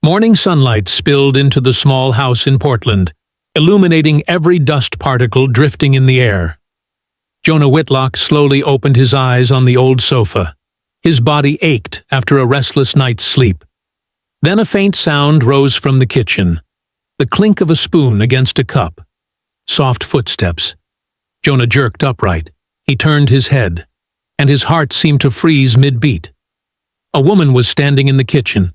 Morning sunlight spilled into the small house in Portland, illuminating every dust particle drifting in the air. Jonah Whitlock slowly opened his eyes on the old sofa. His body ached after a restless night's sleep. Then a faint sound rose from the kitchen, the clink of a spoon against a cup. Soft footsteps. Jonah jerked upright. He turned his head, and his heart seemed to freeze mid-beat. A woman was standing in the kitchen,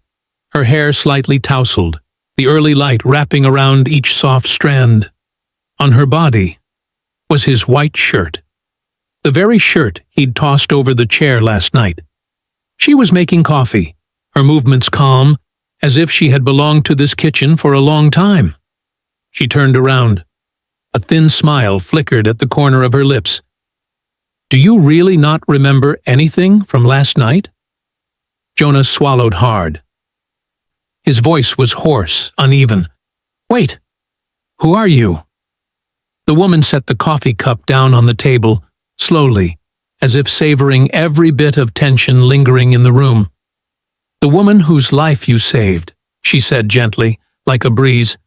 her hair slightly tousled, the early light wrapping around each soft strand. On her body was his white shirt, the very shirt he'd tossed over the chair last night. She was making coffee, her movements calm, as if she had belonged to this kitchen for a long time. She turned around. A thin smile flickered at the corner of her lips. "Do you really not remember anything from last night?" Jonah swallowed hard. His voice was hoarse, uneven. "Wait, who are you?" The woman set the coffee cup down on the table, slowly, as if savoring every bit of tension lingering in the room. "The woman whose life you saved," she said gently, like a breeze.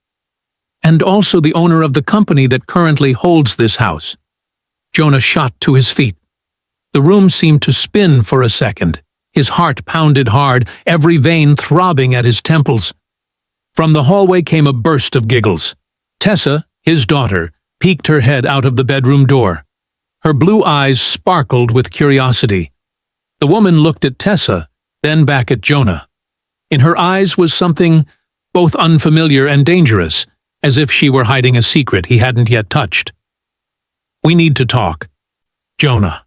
"And also the owner of the company that currently holds this house." Jonah shot to his feet. The room seemed to spin for a second. His heart pounded hard, every vein throbbing at his temples. From the hallway came a burst of giggles. Tessa, his daughter, peeked her head out of the bedroom door. Her blue eyes sparkled with curiosity. The woman looked at Tessa, then back at Jonah. In her eyes was something both unfamiliar and dangerous, as if she were hiding a secret he hadn't yet touched. "We need to talk, Jonah.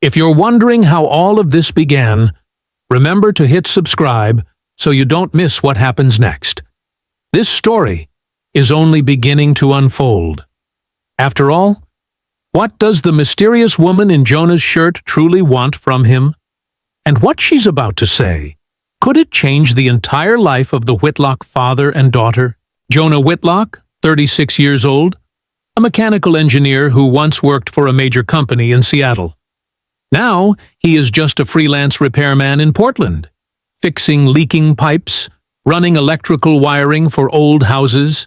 If you're wondering how all of this began, remember to hit subscribe so you don't miss what happens next. This story is only beginning to unfold. After all, what does the mysterious woman in Jonah's shirt truly want from him? And what she's about to say, could it change the entire life of the Whitlock father and daughter? Jonah Whitlock, 36 years old, a mechanical engineer who once worked for a major company in Seattle. Now he is just a freelance repairman in Portland, fixing leaking pipes, running electrical wiring for old houses.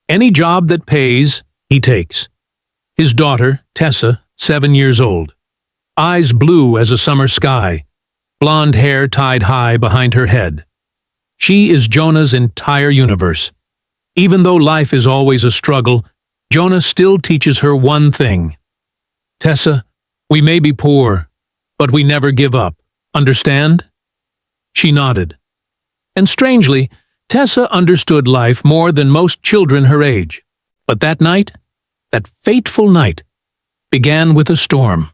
Any job that pays, he takes. His daughter, Tessa, 7 years old, eyes blue as a summer sky, blonde hair tied high behind her head. She is Jonah's entire universe. Even though life is always a struggle, Jonah still teaches her one thing. "Tessa, we may be poor, but we never give up. Understand?" She nodded. And strangely, Tessa understood life more than most children her age. But that night, that fateful night, began with a storm.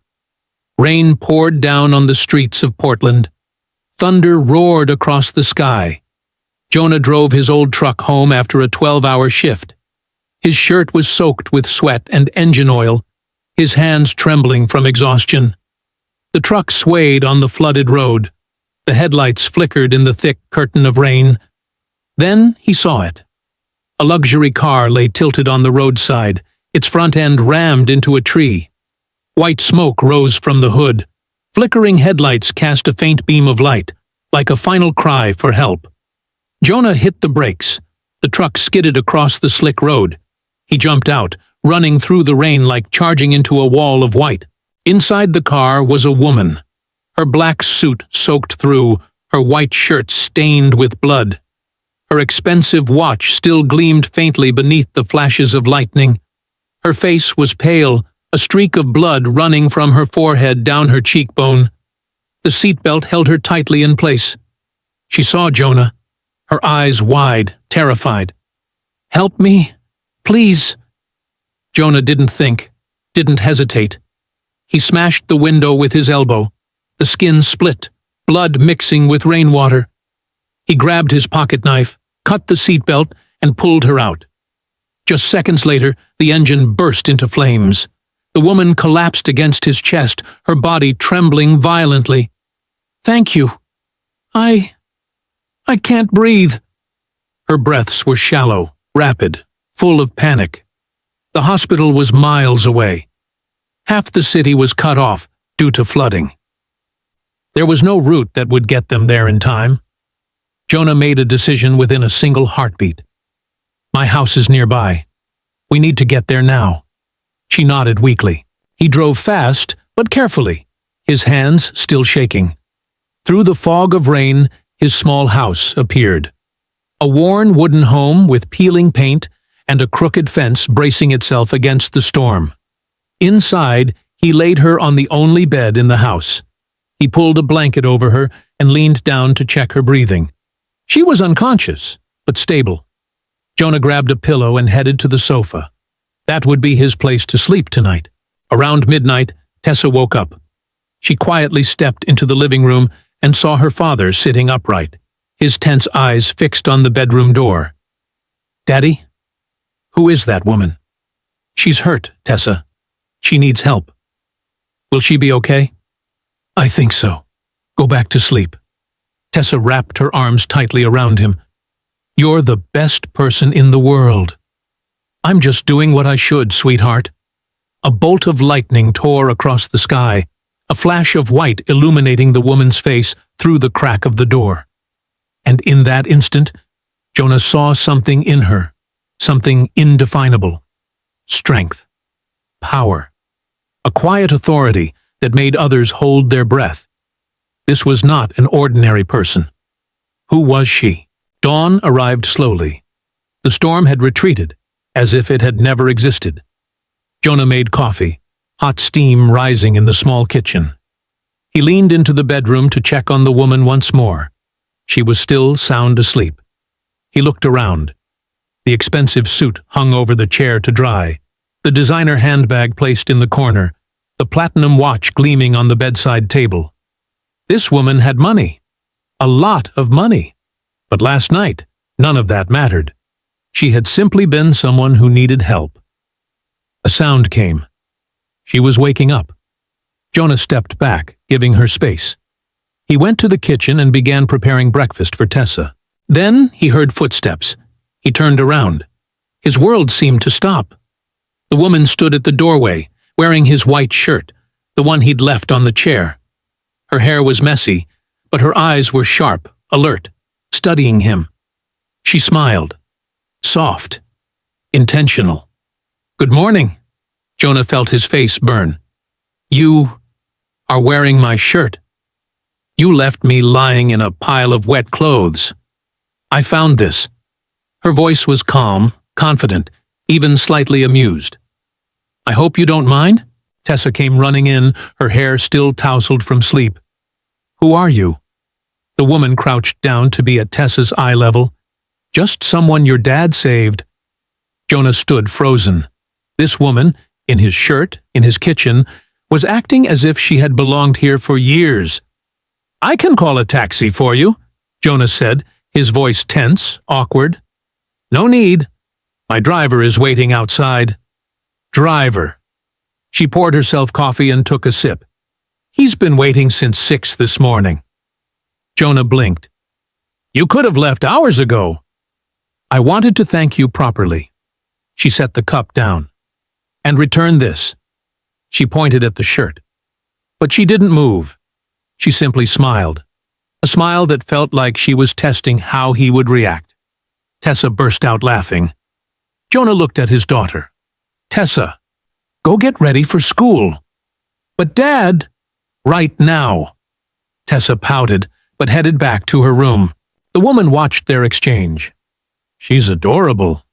Rain poured down on the streets of Portland. Thunder roared across the sky. Jonah drove his old truck home after a 12-hour shift. His shirt was soaked with sweat and engine oil, his hands trembling from exhaustion. The truck swayed on the flooded road. The headlights flickered in the thick curtain of rain. Then he saw it. A luxury car lay tilted on the roadside, its front end rammed into a tree. White smoke rose from the hood. Flickering headlights cast a faint beam of light, like a final cry for help. Jonah hit the brakes. The truck skidded across the slick road. He jumped out, running through the rain like charging into a wall of white. Inside the car was a woman, her black suit soaked through, her white shirt stained with blood. Her expensive watch still gleamed faintly beneath the flashes of lightning. Her face was pale, a streak of blood running from her forehead down her cheekbone. The seatbelt held her tightly in place. She saw Jonah, her eyes wide, terrified. "Help me, please." Jonah didn't think, didn't hesitate. He smashed the window with his elbow. The skin split, blood mixing with rainwater. He grabbed his pocket knife, cut the seatbelt, and pulled her out. Just seconds later, the engine burst into flames. The woman collapsed against his chest, her body trembling violently. "Thank you. I can't breathe." Her breaths were shallow, rapid, full of panic. The hospital was miles away. Half the city was cut off due to flooding. There was no route that would get them there in time. Jonah made a decision within a single heartbeat. My house is nearby. We need to get there now. She nodded weakly. He drove fast, but carefully, his hands still shaking. Through the fog of rain, his small house appeared. A worn wooden home with peeling paint and a crooked fence bracing itself against the storm. Inside, he laid her on the only bed in the house. He pulled a blanket over her and leaned down to check her breathing. She was unconscious, but stable. Jonah grabbed a pillow and headed to the sofa. That would be his place to sleep tonight. Around midnight, Tessa woke up. She quietly stepped into the living room and saw her father sitting upright, his tense eyes fixed on the bedroom door. "Daddy? Who is that woman?" "She's hurt, Tessa. She needs help." "Will she be okay?" "I think so. Go back to sleep." Tessa wrapped her arms tightly around him. "You're the best person in the world." "I'm just doing what I should, sweetheart." A bolt of lightning tore across the sky, a flash of white illuminating the woman's face through the crack of the door. And in that instant, Jonah saw something in her, something indefinable. Strength. Power. A quiet authority that made others hold their breath. This was not an ordinary person. Who was she? Dawn arrived slowly. The storm had retreated, as if it had never existed. Jonah made coffee, hot steam rising in the small kitchen. He leaned into the bedroom to check on the woman once more. She was still sound asleep. He looked around. The expensive suit hung over the chair to dry, the designer handbag placed in the corner, the platinum watch gleaming on the bedside table. This woman had money. A lot of money. But last night, none of that mattered. She had simply been someone who needed help. A sound came. She was waking up. Jonah stepped back, giving her space. He went to the kitchen and began preparing breakfast for Tessa. Then he heard footsteps. He turned around. His world seemed to stop. The woman stood at the doorway, wearing his white shirt, the one he'd left on the chair. Her hair was messy, but her eyes were sharp, alert, studying him. She smiled. Soft. Intentional. "Good morning." Jonah felt his face burn. "You are wearing my shirt. You left me lying in a pile of wet clothes. I found this." Her voice was calm, confident, even slightly amused. "I hope you don't mind?" Tessa came running in, her hair still tousled from sleep. "Who are you?" The woman crouched down to be at Tessa's eye level. "Just someone your dad saved." Jonah stood frozen. This woman, in his shirt, in his kitchen, was acting as if she had belonged here for years. "I can call a taxi for you," Jonah said, his voice tense, awkward. "No need. My driver is waiting outside." Driver. She poured herself coffee and took a sip. "He's been waiting since 6 this morning." Jonah blinked. "You could have left hours ago." "I wanted to thank you properly." She set the cup down. "And return this." She pointed at the shirt. But she didn't move. She simply smiled. A smile that felt like she was testing how he would react. Tessa burst out laughing. Jonah looked at his daughter. "Tessa, go get ready for school." "But Dad—" "Right now." Tessa pouted, but headed back to her room. The woman watched their exchange. "She's adorable.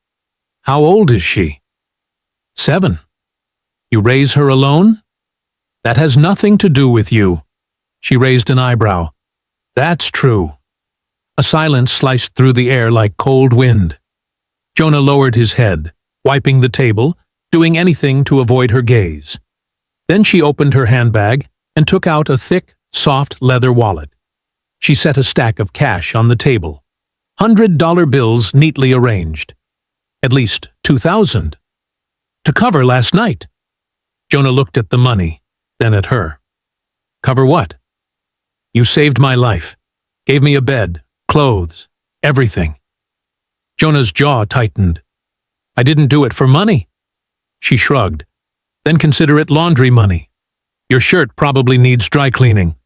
How old is she?" 7. "You raise her alone?" "That has nothing to do with you." She raised an eyebrow. "That's true." A silence sliced through the air like cold wind. Jonah lowered his head, wiping the table, doing anything to avoid her gaze. Then she opened her handbag and took out a thick, soft leather wallet. She set a stack of cash on the table. $100 bills neatly arranged. At least 2,000. To cover last night. Jonah looked at the money, then at her. "Cover what?" "You saved my life. Gave me a bed, clothes, everything." Jonah's jaw tightened. "I didn't do it for money." She shrugged. "Then consider it laundry money. Your shirt probably needs dry cleaning."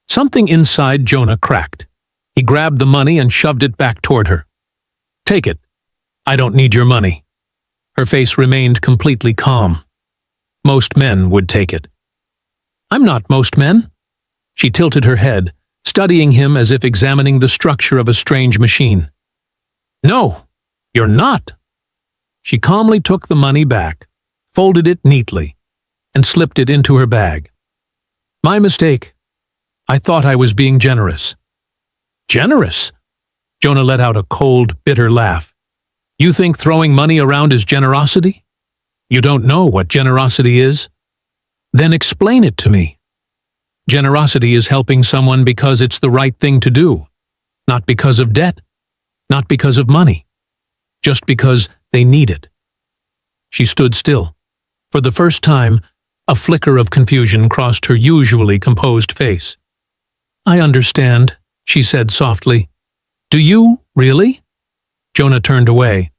Something inside Jonah cracked. He grabbed the money and shoved it back toward her. "Take it. I don't need your money." Her face remained completely calm. Most men would take it. "I'm not most men." She tilted her head, studying him as if examining the structure of a strange machine. "No, you're not." She calmly took the money back, folded it neatly, and slipped it into her bag. "My mistake. I thought I was being generous." "Generous?" Jonah let out a cold, bitter laugh. "You think throwing money around is generosity? You don't know what generosity is? Then explain it to me." Generosity is helping someone because it's the right thing to do, not because of debt, not because of money, just because they need it. She stood still. For the first time, a flicker of confusion crossed her usually composed face. "I understand," she said softly. "Do you, really?" Jonah turned away.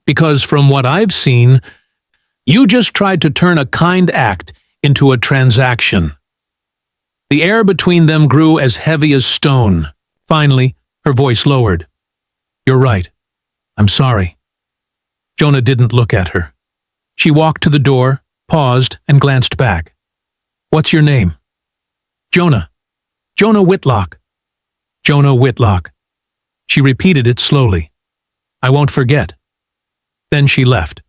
"Because from what I've seen, you just tried to turn a kind act into a transaction." The air between them grew as heavy as stone. Finally, her voice lowered. "You're right. I'm sorry." Jonah didn't look at her. She walked to the door, paused, and glanced back. "What's your name?" "Jonah. Jonah Whitlock." "Jonah Whitlock." She repeated it slowly. "I won't forget." Then she left.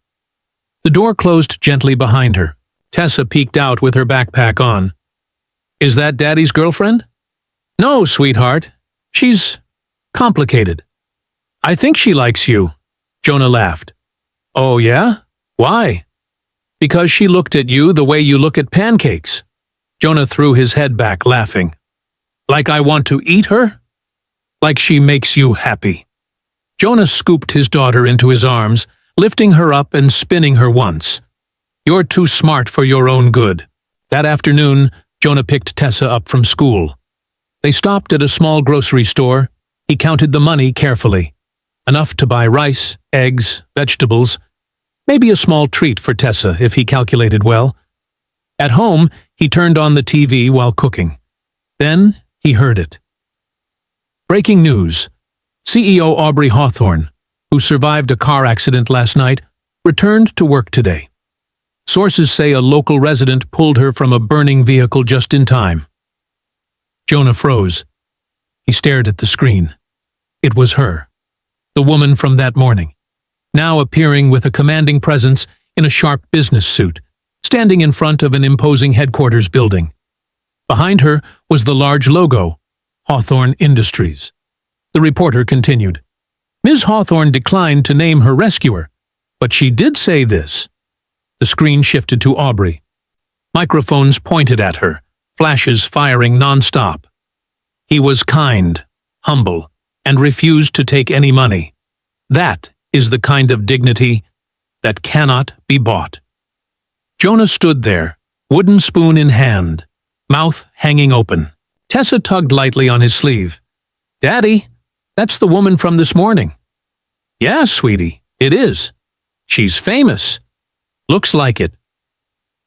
The door closed gently behind her. Tessa peeked out with her backpack on. "Is that Daddy's girlfriend?" "No, sweetheart. She's complicated." "I think she likes you." Jonah laughed. "Oh, yeah? Why?" "Because she looked at you the way you look at pancakes." Jonah threw his head back, laughing. "Like I want to eat her? Like she makes you happy." Jonah scooped his daughter into his arms, lifting her up and spinning her once. "You're too smart for your own good." That afternoon, Jonah picked Tessa up from school. They stopped at a small grocery store. He counted the money carefully. Enough to buy rice, eggs, vegetables, maybe a small treat for Tessa if he calculated well. At home, he turned on the TV while cooking. Then he heard it. Breaking news. CEO Aubrey Hawthorne, who survived a car accident last night, returned to work today. Sources say a local resident pulled her from a burning vehicle just in time. Jonah froze. He stared at the screen. It was her, the woman from that morning, now appearing with a commanding presence in a sharp business suit, standing in front of an imposing headquarters building. Behind her was the large logo, Hawthorne Industries. The reporter continued. Ms. Hawthorne declined to name her rescuer, but she did say this. The screen shifted to Aubrey. Microphones pointed at her, flashes firing non-stop. He was kind, humble, and refused to take any money. That is the kind of dignity that cannot be bought. Jonah stood there, wooden spoon in hand, mouth hanging open. Tessa tugged lightly on his sleeve. "Daddy, that's the woman from this morning." "Yeah, sweetie, it is. She's famous. Looks like it."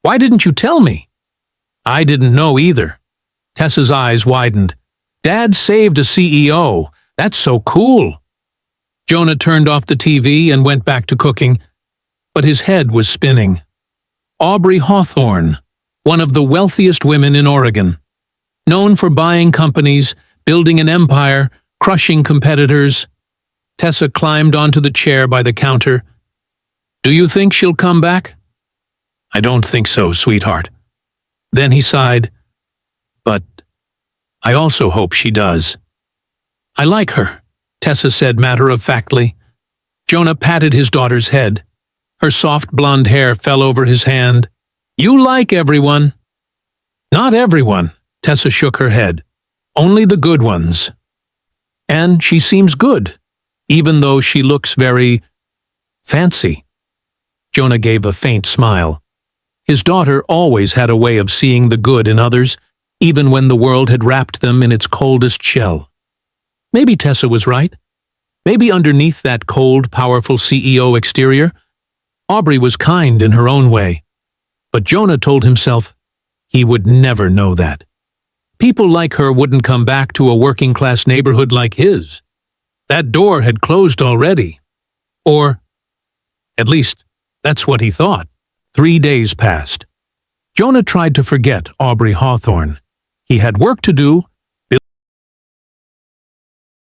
"Why didn't you tell me?" "I didn't know either." Tessa's eyes widened. "Dad saved a CEO. That's so cool." Jonah turned off the TV and went back to cooking, but his head was spinning. Aubrey Hawthorne, one of the wealthiest women in Oregon. Known for buying companies, building an empire, crushing competitors. Tessa climbed onto the chair by the counter. "Do you think she'll come back?" "I don't think so, sweetheart." Then he sighed. "But I also hope she does." "I like her," Tessa said matter-of-factly. Jonah patted his daughter's head. Her soft blonde hair fell over his hand. "You like everyone." "Not everyone," Tessa shook her head. "Only the good ones. And she seems good, even though she looks very fancy." Jonah gave a faint smile. His daughter always had a way of seeing the good in others, even when the world had wrapped them in its coldest shell. Maybe Tessa was right. Maybe underneath that cold, powerful CEO exterior, Aubrey was kind in her own way. But Jonah told himself he would never know that. People like her wouldn't come back to a working-class neighborhood like his. That door had closed already. Or, at least, that's what he thought. 3 days passed. Jonah tried to forget Aubrey Hawthorne. He had work to do,